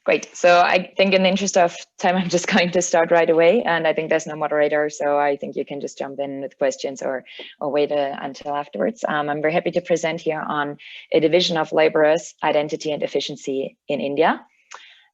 Great. So I think in the interest of time, I'm just going to start right away. And I think there's no moderator, so I think you can just jump in with questions or wait until afterwards. I'm very happy to present here on a division of laborers, identity and efficiency in India.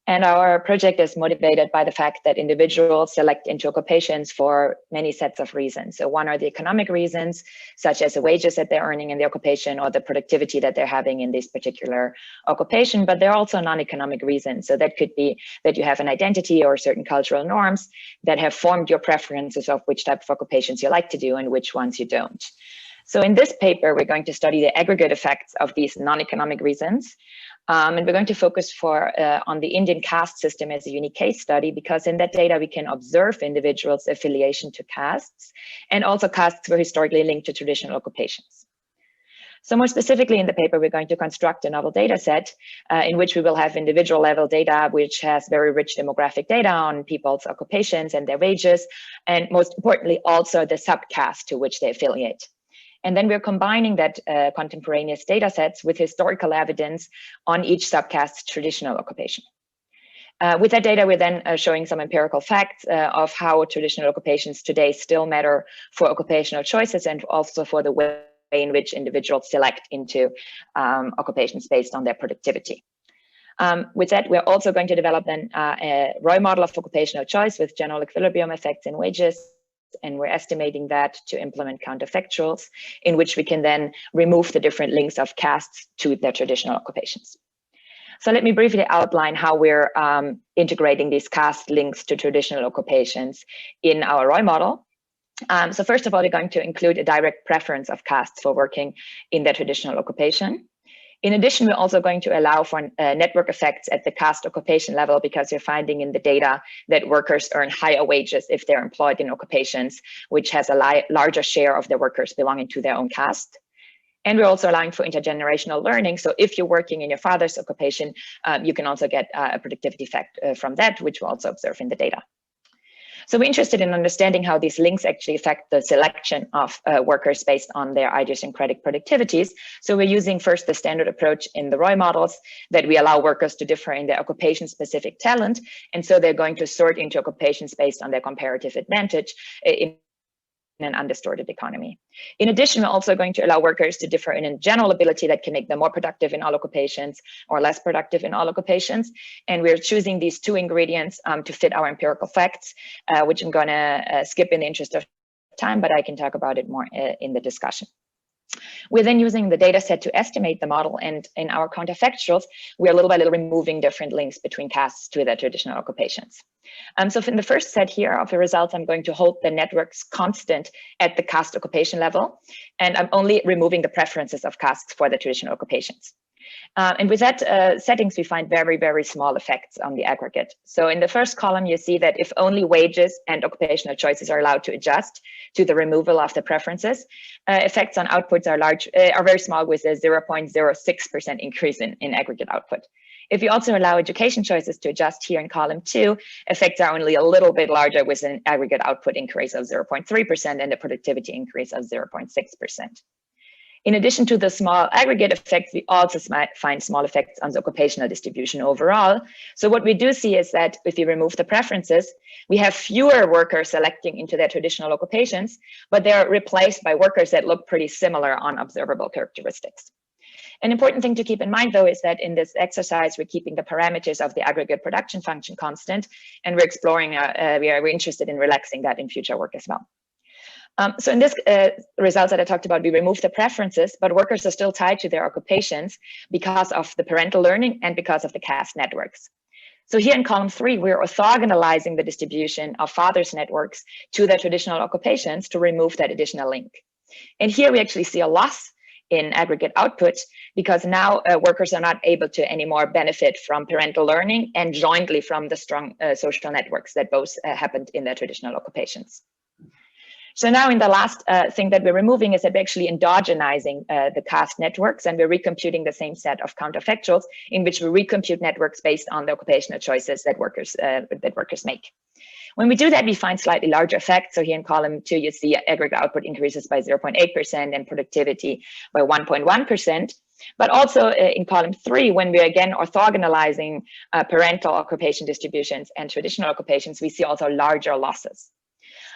And our project is motivated by the fact that individuals select into occupations for many sets of reasons. So one are the economic reasons, such as the wages that they're earning in the occupation or the productivity that they're having in this particular occupation, but there are also non-economic reasons. So that could be that you have an identity or certain cultural norms that have formed your preferences of which type of occupations you like to do and which ones you don't. So in this paper, we're going to study the aggregate effects of these non-economic reasons. And we're going to focus on the Indian caste system as a unique case study, because in that data, we can observe individuals' affiliation to castes, and also castes were historically linked to traditional occupations. So more specifically in the paper, we're going to construct a novel data set in which we will have individual level data, which has very rich demographic data on people's occupations and their wages, and most importantly, also the subcaste to which they affiliate. And then we're combining that contemporaneous data sets with historical evidence on each subcaste's traditional occupation. With that data, we're then showing some empirical facts of how traditional occupations today still matter for occupational choices and also for the way in which individuals select into occupations based on their productivity. With that, we're also going to develop then a Roy model of occupational choice with general equilibrium effects in wages. And we're estimating that to implement counterfactuals in which we can then remove the different links of castes to their traditional occupations. So let me briefly outline how we're integrating these caste links to traditional occupations in our Roy model. So first of all, we're going to include a direct preference of castes for working in their traditional occupation. In addition, we're also going to allow for network effects at the caste occupation level, because you're finding in the data that workers earn higher wages if they're employed in occupations which has a larger share of their workers belonging to their own caste. And we're also allowing for intergenerational learning. So if you're working in your father's occupation, you can also get a productivity effect from that, which we'll also observe in the data. So we're interested in understanding how these links actually affect the selection of workers based on their idiosyncratic productivities. So we're using first the standard approach in the Roy models that we allow workers to differ in their occupation-specific talent. And so they're going to sort into occupations based on their comparative advantage in an undistorted economy. In addition, we're also going to allow workers to differ in a general ability that can make them more productive in all occupations or less productive in all occupations. And we're choosing these two ingredients to fit our empirical facts, which I'm going to skip in the interest of time, but I can talk about it more in the discussion. We're then using the data set to estimate the model, and in our counterfactuals, we're little by little removing different links between castes to their traditional occupations. So in the first set here of the results, I'm going to hold the networks constant at the caste occupation level, and I'm only removing the preferences of castes for the traditional occupations. And with that settings, we find very, very small effects on the aggregate. So in the first column, you see that if only wages and occupational choices are allowed to adjust to the removal of the preferences, effects on outputs are very small, with a 0.06% increase in aggregate output. If you also allow education choices to adjust here in column 2, effects are only a little bit larger, with an aggregate output increase of 0.3% and a productivity increase of 0.6%. In addition to the small aggregate effects, we also find small effects on the occupational distribution overall. So what we do see is that if we remove the preferences, we have fewer workers selecting into their traditional occupations, but they're replaced by workers that look pretty similar on observable characteristics. An important thing to keep in mind, though, is that in this exercise, we're keeping the parameters of the aggregate production function constant, and we're exploring, we're interested in relaxing that in future work as well. So in this results that I talked about, we remove the preferences, but workers are still tied to their occupations because of the parental learning and because of the caste networks. So here in column 3, we're orthogonalizing the distribution of fathers' networks to their traditional occupations to remove that additional link. And here we actually see a loss in aggregate output, because now workers are not able to anymore benefit from parental learning and jointly from the strong social networks that both happened in their traditional occupations. So now in the last thing that we're removing is that we're actually endogenizing the caste networks, and we're recomputing the same set of counterfactuals in which we recompute networks based on the occupational choices that workers make. When we do that, we find slightly larger effects. So here in column 2, you see aggregate output increases by 0.8% and productivity by 1.1%. But also in column 3, when we're again orthogonalizing parental occupation distributions and traditional occupations, we see also larger losses.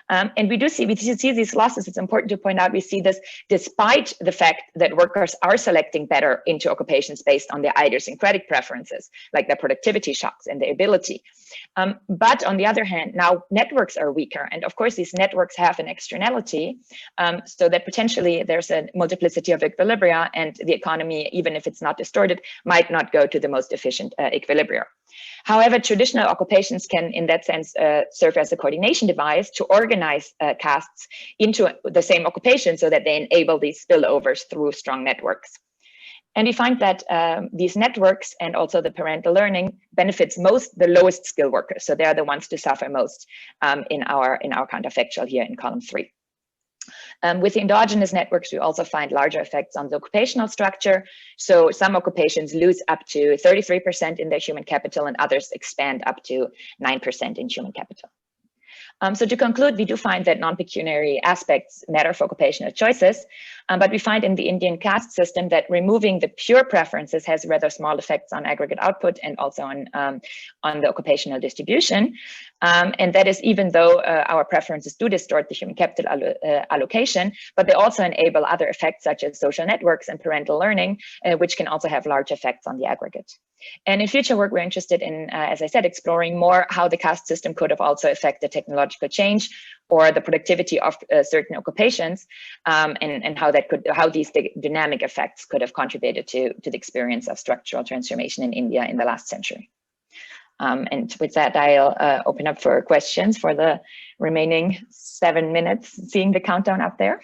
And we see these losses. It's important to point out we see this despite the fact that workers are selecting better into occupations based on their idiosyncratic preferences, like their productivity shocks and their ability. But on the other hand, now networks are weaker. And of course, these networks have an externality, so that potentially there's a multiplicity of equilibria, and the economy, even if it's not distorted, might not go to the most efficient equilibria. However, traditional occupations can, in that sense, serve as a coordination device to organize castes into the same occupation so that they enable these spillovers through strong networks. And we find that these networks and also the parental learning benefits most the lowest skill workers. So they're the ones to suffer most in our counterfactual here in column 3. With the endogenous networks, we also find larger effects on the occupational structure. So some occupations lose up to 33% in their human capital, and others expand up to 9% in human capital. So to conclude, we do find that non-pecuniary aspects matter for occupational choices, but we find in the Indian caste system that removing the pure preferences has rather small effects on aggregate output and also on the occupational distribution. And that is even though our preferences do distort the human capital allocation, but they also enable other effects such as social networks and parental learning, which can also have large effects on the aggregate. And in future work, we're interested in, as I said, exploring more how the caste system could have also affected technological change or the productivity of certain occupations, and how these dynamic effects could have contributed to the experience of structural transformation in India in the last century. And with that, I'll open up for questions for the remaining 7 minutes, seeing the countdown up there.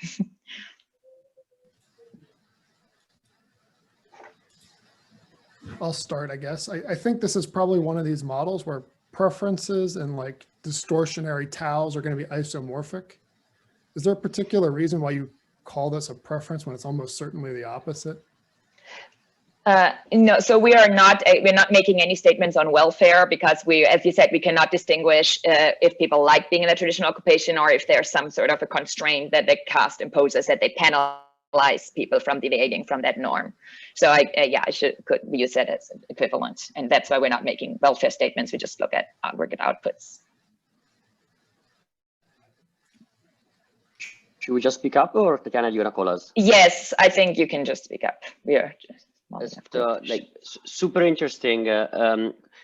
I'll start, I guess. I think this is probably one of these models where preferences and like distortionary taus are going to be isomorphic. Is there a particular reason why you call this a preference when it's almost certainly the opposite? No, so we're not making any statements on welfare because as you said, we cannot distinguish if people like being in a traditional occupation or if there's some sort of a constraint that the caste imposes that they penalize people from deviating from that norm. So could use that as equivalent, and that's why we're not making welfare statements. We just look at aggregate outputs. Should we just speak up, or Tatiana, you gonna call us? Yes, I think you can just speak up. We are just like super interesting.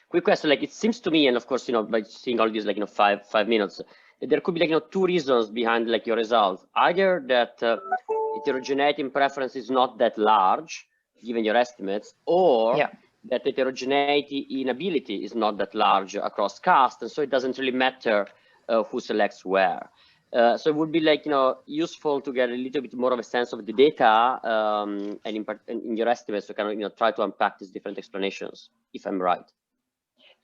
Quick question. Like it seems to me, and of course, by seeing all these, like 5 minutes, there could be like 2 reasons behind like your results. Either that heterogeneity in preference is not that large, given your estimates, or that heterogeneity in ability is not that large across caste, and so it doesn't really matter who selects where. So it would be like useful to get a little bit more of a sense of the data and in your estimates to kind of try to unpack these different explanations, if I'm right.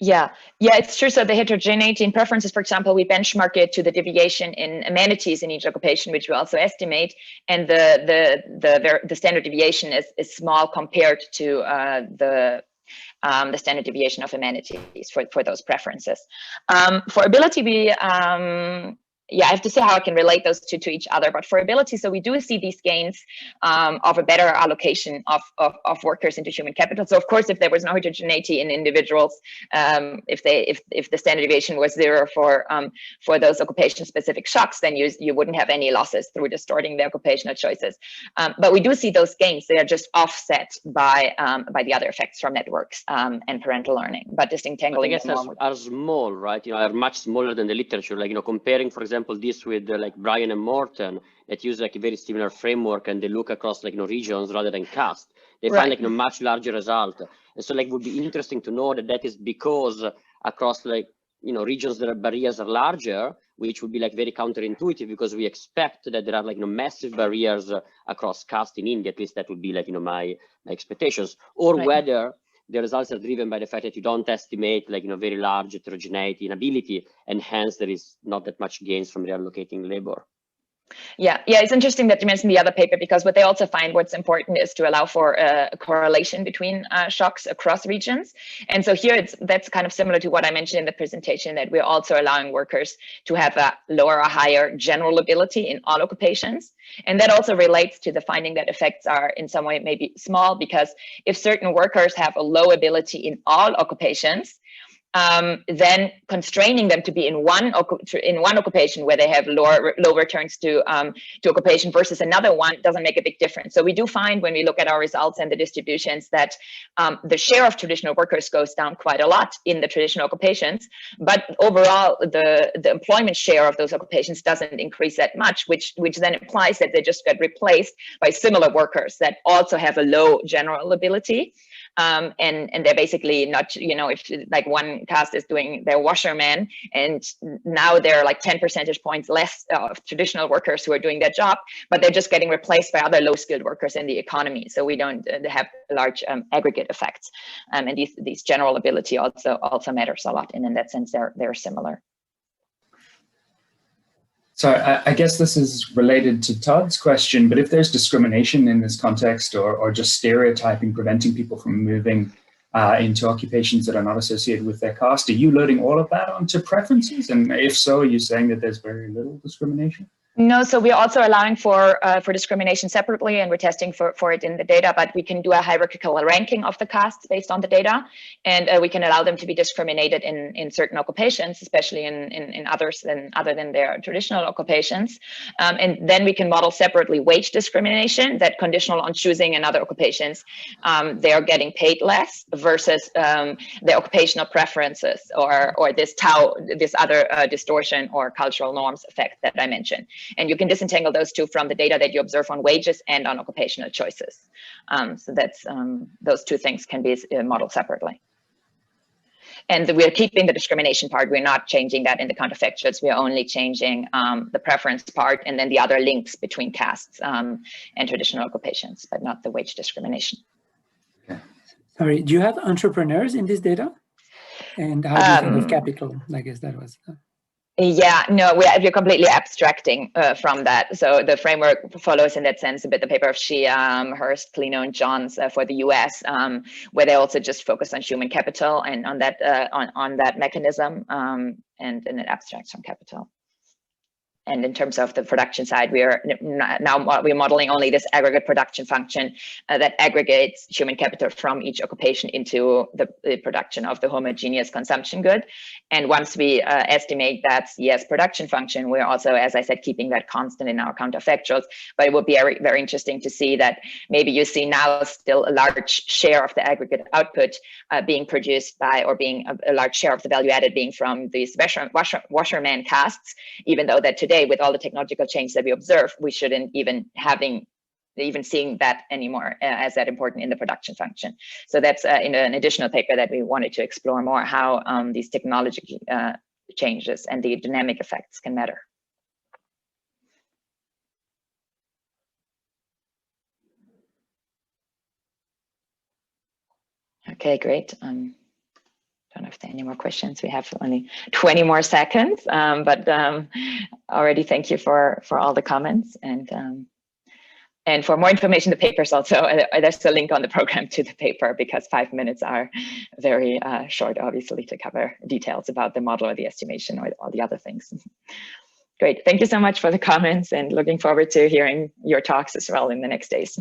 Yeah, it's true. So the heterogeneity in preferences, for example, we benchmark it to the deviation in amenities in each occupation, which we also estimate, and the standard deviation is small compared to the standard deviation of amenities for those preferences. For ability, we I have to say how I can relate those two to each other. But for ability, so we do see these gains of a better allocation of workers into human capital. So of course, if there was no heterogeneity in individuals, if the standard deviation was 0 for those occupation-specific shocks, then you wouldn't have any losses through distorting the occupational choices. But we do see those gains. They are just offset by the other effects from networks and parental learning. But disentangling them are small, right? Are much smaller than the literature. Like comparing, for example, this with like Brian and Morton that use like a very similar framework, and they look across like regions rather than caste. They find like much larger result, and so like would be interesting to know that is because across like regions that barriers are larger, which would be like very counterintuitive because we expect that there are like massive barriers across caste in India. At least that would be like my expectations, or whether the results are driven by the fact that you don't estimate like very large heterogeneity in ability, and hence there is not that much gains from reallocating labor. Yeah, it's interesting that you mentioned the other paper, because what they also find what's important is to allow for a correlation between shocks across regions. And so here that's kind of similar to what I mentioned in the presentation, that we're also allowing workers to have a lower or higher general ability in all occupations. And that also relates to the finding that effects are in some way maybe small, because if certain workers have a low ability in all occupations, then constraining them to be in one occupation where they have low returns to occupation versus another one doesn't make a big difference. So we do find, when we look at our results and the distributions, that the share of traditional workers goes down quite a lot in the traditional occupations, but overall the employment share of those occupations doesn't increase that much, which then implies that they just get replaced by similar workers that also have a low general ability. And they're basically not, if like one caste is doing their washerman, and now there are like 10 percentage points less of traditional workers who are doing that job, but they're just getting replaced by other low-skilled workers in the economy. So we don't have large aggregate effects. And these general ability also matters a lot. And in that sense, they're similar. So I guess this is related to Todd's question, but if there's discrimination in this context, or just stereotyping, preventing people from moving into occupations that are not associated with their caste, are you loading all of that onto preferences? And if so, are you saying that there's very little discrimination? No, so we're also allowing for discrimination separately, and we're testing for it in the data, but we can do a hierarchical ranking of the castes based on the data, and we can allow them to be discriminated in certain occupations, especially in others other than their traditional occupations. And then we can model separately wage discrimination, that conditional on choosing in other occupations, they are getting paid less versus their occupational preferences, or this other distortion or cultural norms effect that I mentioned. And you can disentangle those two from the data that you observe on wages and on occupational choices. So that's those two things can be modeled separately. And we're keeping the discrimination part. We're not changing that in the counterfactuals. We're only changing the preference part, and then the other links between castes and traditional occupations, but not the wage discrimination. Sorry, do you have entrepreneurs in this data? And how do you think of capital? I guess that was... Yeah, no, we're completely abstracting from that. So the framework follows in that sense a bit the paper of Shea, Hurst, Clino, and Johns for the US, where they also just focus on human capital and on that mechanism, and it abstracts from capital. And in terms of the production side, we're modeling only this aggregate production function that aggregates human capital from each occupation into the production of the homogeneous consumption good. And once we estimate that yes production function, we're also, as I said, keeping that constant in our counterfactuals. But it would be very, very interesting to see that maybe you see now still a large share of the aggregate output being produced by, or being a large share of the value added being from these washerman castes, even though that today, with all the technological change that we observe, we shouldn't even seeing that anymore as that important in the production function. So that's in an additional paper that we wanted to explore more how these technology changes and the dynamic effects can matter. Okay, great. Don't know if there are any more questions. We have only 20 more seconds, but already thank you for all the comments, and for more information, the papers also, there's a link on the program to the paper, because 5 minutes are very short, obviously, to cover details about the model or the estimation or all the other things. Great, thank you so much for the comments, and looking forward to hearing your talks as well in the next days.